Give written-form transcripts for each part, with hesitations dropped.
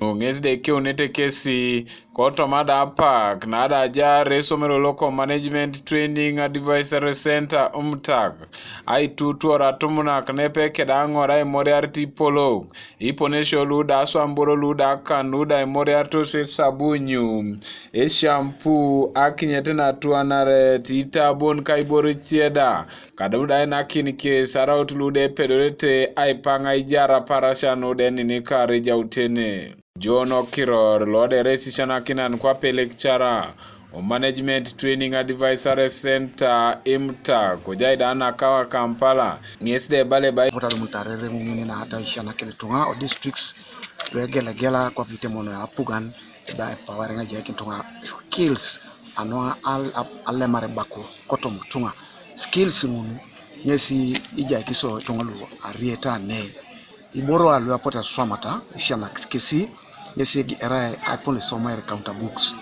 Ngezde ke unete kesi koto mada park na ada jare somero local management training advisory center ai tutu Atumunak nepe kedangora Emonyete polo iponesho luda Aswam luda kanuda Emonyete se sabunyu shampoo Akinyete na tuanare tita bon kaibori tieda kadamuda na kinike saraut lude pedorete aipanga ijara parashano denini kare jautene Jono Kiror Lode Resishana Kinan Kwape lecturer o Management Training Advisory Center Kojaida Anakawa Kampala Ngesde bale bai Potalo muntarere ngini na hata ishana kele tunga o districts gela kwa pite mono ya pugan ba pawarenga jeki tunga skills anwa alle mare bako koto mutunga skills mun nyesi ija kiso tunga lu arieta ne iboro alu apota swamata ishana kesi Yesi era ipole somere counter books.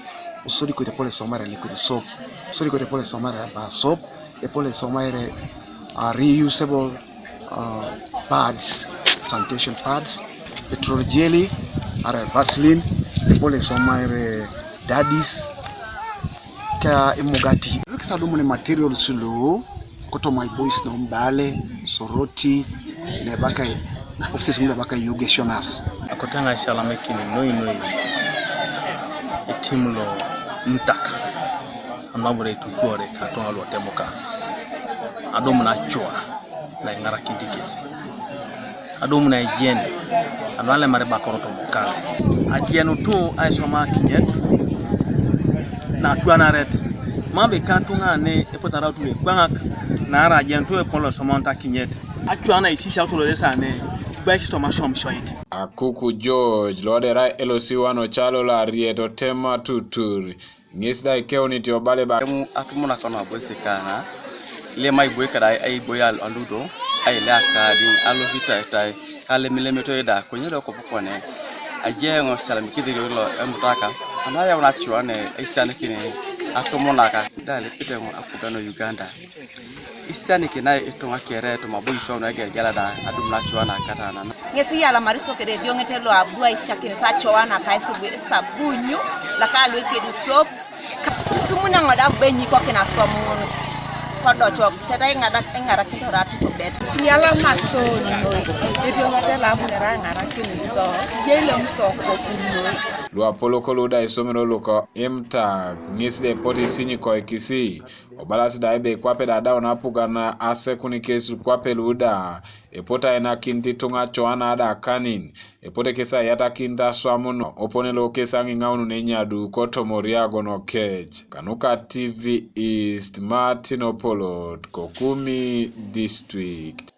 Usuri ko pole somere liquid soap. Usuri ko pole somere bar soap. Pole somere reusable pads, sanitation pads. Petrol jelly, ara Vaseline. Pole somere daddies. Ka imugati. Kisa dumu ne materials lo. Koto my boys na mbale, soroti, ne baka offices mule baka yugestioners. Akotanga shala mekini noi etimulo mtaka amabure tukore katonga lo temoka adomu na chua na ngara kintikesi adomu na hygiene anwale mare bakoroto mokale ajienu tu aisoma Akinyete na tuana ret mabe katunga ne epotara tu kwanga na ara ajienu epolo somonta Akinyete atuana isisha to lesa ne Akuku George Lodera LOC wano chalo la rieto tema tuturi Ngisda ikeoni tiobale ba Atumunak na bosekana le mai boekara ai boyal aludo ai le akadi alosita tai kale milimeto eda konyelo ko pone ajengo salami kidiro lo emutaka anaya unachwa ne isane kine Atumunak dale pitengo akugano Uganda isani kina etonga kere to maboiso na gela da adumna chwana katana ngesi yala mariso kede yongete lo abua ishakini sa chwana kaisu sabunyu la kalwe kedi soap sumuna ngada benyi ko kina somu kodo chok teta ngara kitorati to bed yala maso no edio ngate la bunera ngara kini so yele mso ko kunno Lua polo koluda isomero luko Ngisde poti sinyi ko ikisi obalasi da ebe kwape da dawo na pugana ase kunikesu kwape luda epota ena kinti tunga choana ada Akanin epote kesa yata kinta Aswam opone lo kesa ngingawunu nenyadu koto moriago no kej Kanuka TV East Martin Opolo Kumi District